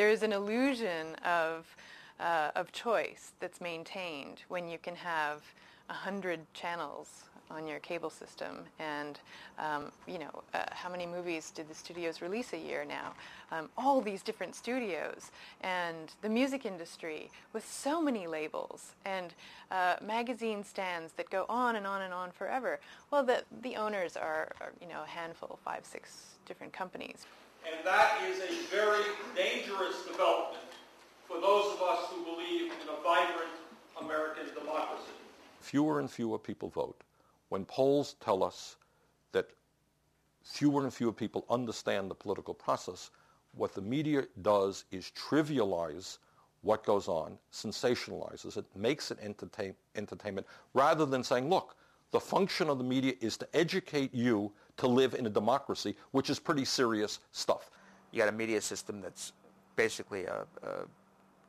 There is an illusion of choice that's maintained when you can have 100 channels on your cable system, and how many movies did the studios release a year now? All these different studios, and the music industry with so many labels, and magazine stands that go on and on and on forever. Well, the owners are a handful, 5, 6 different companies. And that is a very dangerous development for those of us who believe in a vibrant American democracy. Fewer and fewer people vote. When polls tell us that fewer and fewer people understand the political process, what the media does is trivialize what goes on, sensationalizes it, makes it entertainment, rather than saying, look, the function of the media is to educate you to live in a democracy, which is pretty serious stuff. You got a media system that's basically a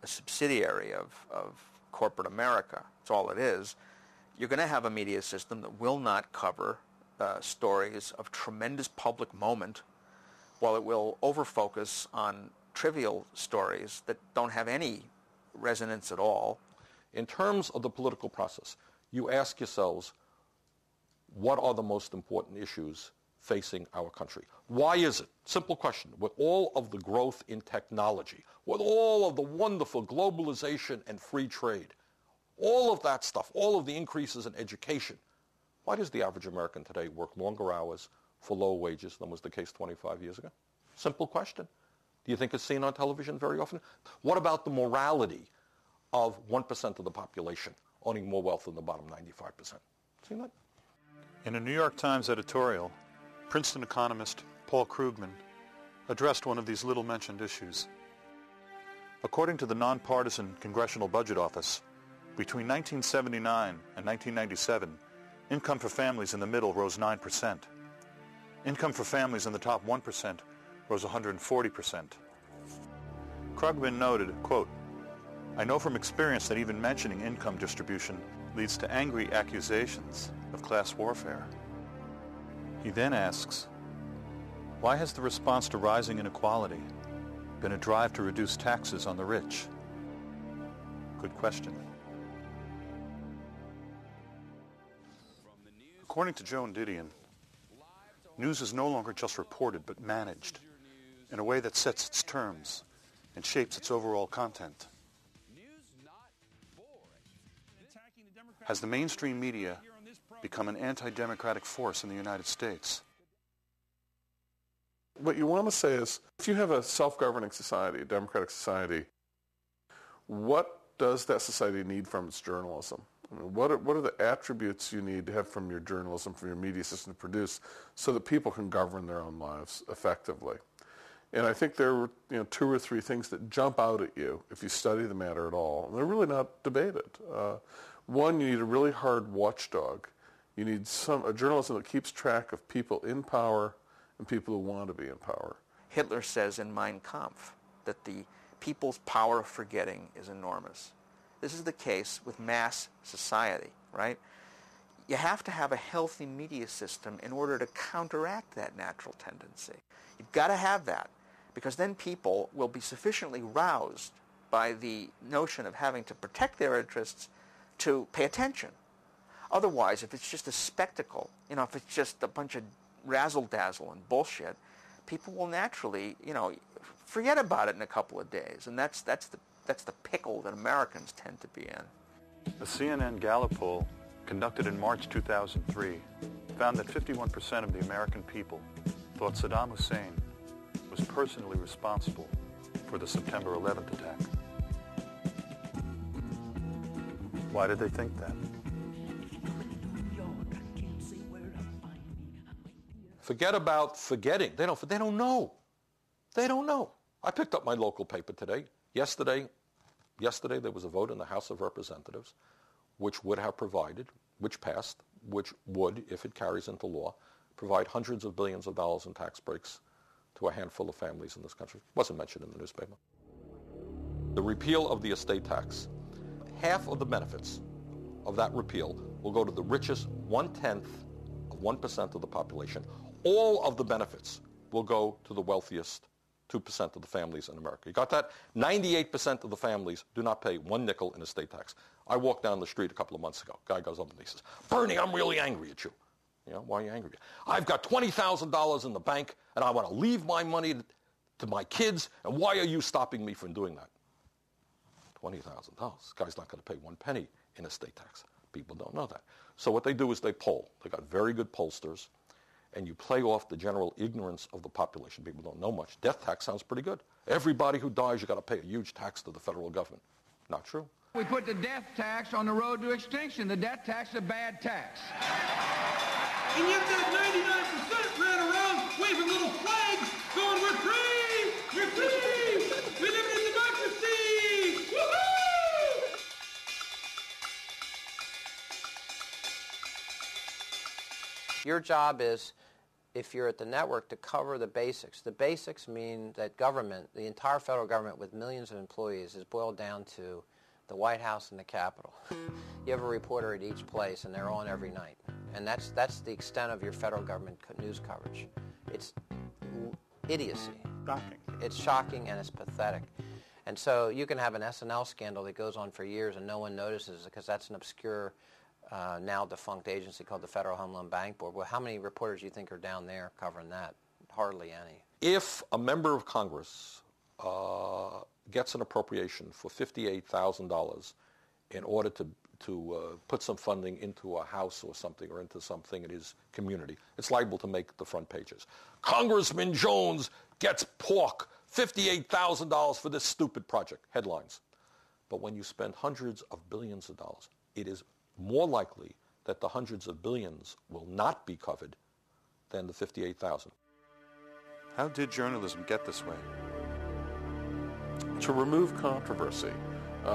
subsidiary of corporate America. That's all it is. You're going to have a media system that will not cover stories of tremendous public moment, while it will overfocus on trivial stories that don't have any resonance at all. In terms of the political process, you ask yourselves, what are the most important issues facing our country? Why is it? Simple question. With all of the growth in technology, with all of the wonderful globalization and free trade, all of that stuff, all of the increases in education, why does the average American today work longer hours for lower wages than was the case 25 years ago? Simple question. Do you think it's seen on television very often? What about the morality of 1% of the population owning more wealth than the bottom 95%? Seen that? In a New York Times editorial, Princeton economist Paul Krugman addressed one of these little-mentioned issues. According to the nonpartisan Congressional Budget Office, between 1979 and 1997, income for families in the middle rose 9%. Income for families in the top 1% rose 140%. Krugman noted, quote, "I know from experience that even mentioning income distribution leads to angry accusations of class warfare." He then asks, why has the response to rising inequality been a drive to reduce taxes on the rich? Good question. According to Joan Didion, news is no longer just reported but managed in a way that sets its terms and shapes its overall content. Has the mainstream media become an anti-democratic force in the United States? What you want to say is, if you have a self-governing society, a democratic society, what does that society need from its journalism? I mean, what are the attributes you need to have from your journalism, from your media system to produce, so that people can govern their own lives effectively? And I think there are 2 or 3 things that jump out at you if you study the matter at all. And they're really not debated. One, you need a really hard watchdog. You need a journalism that keeps track of people in power and people who want to be in power. Hitler says in Mein Kampf that the people's power of forgetting is enormous. This is the case with mass society, right? You have to have a healthy media system in order to counteract that natural tendency. You've got to have that, because then people will be sufficiently roused by the notion of having to protect their interests to pay attention. Otherwise, if it's just a spectacle, if it's just a bunch of razzle-dazzle and bullshit, people will naturally, forget about it in a couple of days. And that's the pickle that Americans tend to be in. A CNN Gallup poll conducted in March 2003 found that 51% of the American people thought Saddam Hussein was personally responsible for the September 11th attack. Why did they think that? Forget about forgetting. They don't know. They don't know. I picked up my local paper today. Yesterday there was a vote in the House of Representatives which would have provided, which passed, which would, if it carries into law, provide hundreds of billions of dollars in tax breaks to a handful of families in this country. Wasn't mentioned in the newspaper. The repeal of the estate tax. Half of the benefits of that repeal will go to the richest 1/10 of 1% of the population. All of the benefits will go to the wealthiest 2% of the families in America. You got that? 98% of the families do not pay one nickel in estate tax. I walked down the street a couple of months ago. Guy goes up and he says, Bernie, I'm really angry at you. You know, why are you angry? I've got $20,000 in the bank, and I want to leave my money to my kids, and why are you stopping me from doing that? $20,000. This guy's not going to pay one penny in estate tax. People don't know that. So what they do is they poll. They got very good pollsters, and you play off the general ignorance of the population. People don't know much. Death tax sounds pretty good. Everybody who dies, you got to pay a huge tax to the federal government. Not true. We put the death tax on the road to extinction. The death tax is a bad tax. And yet that 99% ran around waving little flags going, we're free! We're free! We live in a democracy! Woohoo! Your job is, if you're at the network, to cover the basics. The basics mean that government, the entire federal government with millions of employees, is boiled down to the White House and the Capitol. You have a reporter at each place, and they're on every night. And that's the extent of your federal government news coverage. It's idiocy. Shocking. It's shocking and it's pathetic. And so you can have an SNL scandal that goes on for years and no one notices because that's an obscure, now defunct agency called the Federal Home Loan Bank Board. Well, how many reporters do you think are down there covering that? Hardly any. If a member of Congress gets an appropriation for $58,000 in order to put some funding into a house or something or into something in his community, it's liable to make the front pages. Congressman Jones gets pork, $58,000 for this stupid project, headlines. But when you spend hundreds of billions of dollars, it is more likely that the hundreds of billions will not be covered than the $58,000. How did journalism get this way? To remove controversy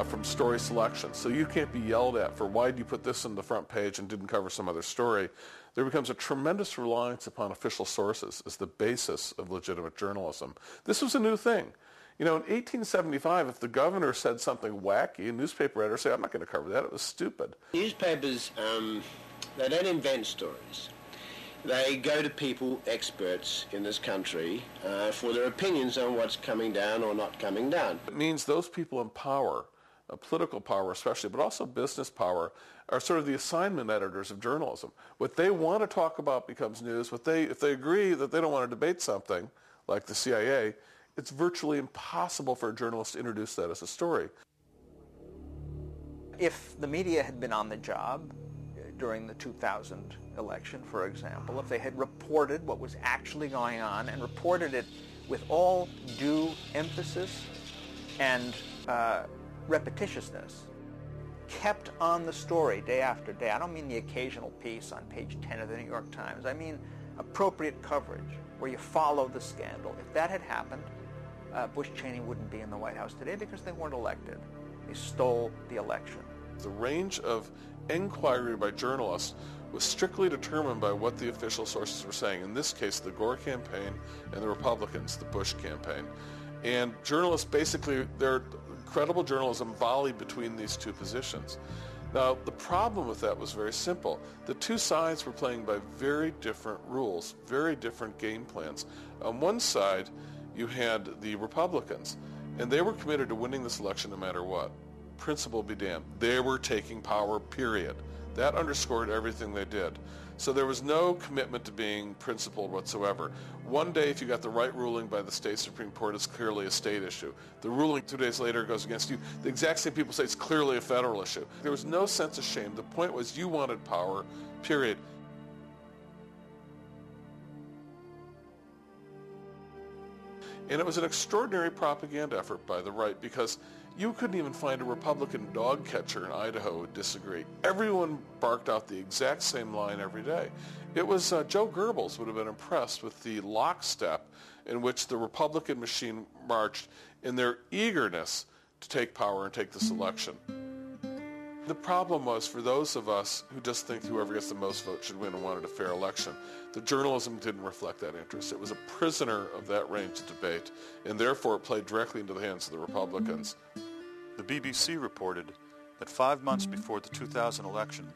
from story selection. So you can't be yelled at for why did you put this on the front page and didn't cover some other story. There becomes a tremendous reliance upon official sources as the basis of legitimate journalism. This was a new thing. You know, in 1875, if the governor said something wacky, a newspaper editor would say, I'm not going to cover that. It was stupid. Newspapers, they don't invent stories. They go to people, experts in this country, for their opinions on what's coming down or not coming down. It means those people in power, political power especially, but also business power, are sort of the assignment editors of journalism. What they want to talk about becomes news. If they agree that they don't want to debate something, like the CIA, it's virtually impossible for a journalist to introduce that as a story. If the media had been on the job during the 2000 election, for example, if they had reported what was actually going on and reported it with all due emphasis and repetitiousness, kept on the story day after day. I don't mean the occasional piece on page 10 of the New York Times. I mean appropriate coverage where you follow the scandal. If that had happened, Bush Cheney wouldn't be in the White House today because they weren't elected. They stole the election. The range of inquiry by journalists was strictly determined by what the official sources were saying. In this case, the Gore campaign and the Republicans, the Bush campaign. And journalists basically, their credible journalism volleyed between these two positions. Now, the problem with that was very simple. The two sides were playing by very different rules, very different game plans. On one side, you had the Republicans, and they were committed to winning this election no matter what. Principle be damned. They were taking power, period. That underscored everything they did. So there was no commitment to being principled whatsoever. One day, if you got the right ruling by the state Supreme Court, it's clearly a state issue. The ruling 2 days later goes against you. The exact same people say it's clearly a federal issue. There was no sense of shame. The point was you wanted power, period. And it was an extraordinary propaganda effort by the right because you couldn't even find a Republican dog catcher in Idaho who would disagree. Everyone barked out the exact same line every day. It was Joe Goebbels would have been impressed with the lockstep in which the Republican machine marched in their eagerness to take power and take this election. The problem was for those of us who just think whoever gets the most votes should win and wanted a fair election, the journalism didn't reflect that interest. It was a prisoner of that range of debate, and therefore it played directly into the hands of the Republicans. The BBC reported that 5 months before the 2000 election,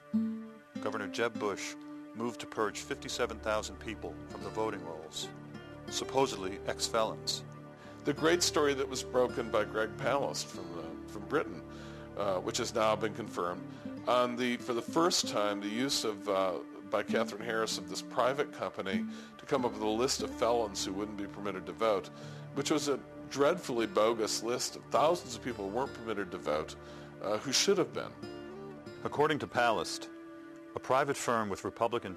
Governor Jeb Bush moved to purge 57,000 people from the voting rolls, supposedly ex-felons. the great story that was broken by Greg Palast from Britain, which has now been confirmed, on for the first time, the use of by Catherine Harris of this private company to come up with a list of felons who wouldn't be permitted to vote, which was a dreadfully bogus list of thousands of people who weren't permitted to vote, who should have been. According to Palast, a private firm with Republican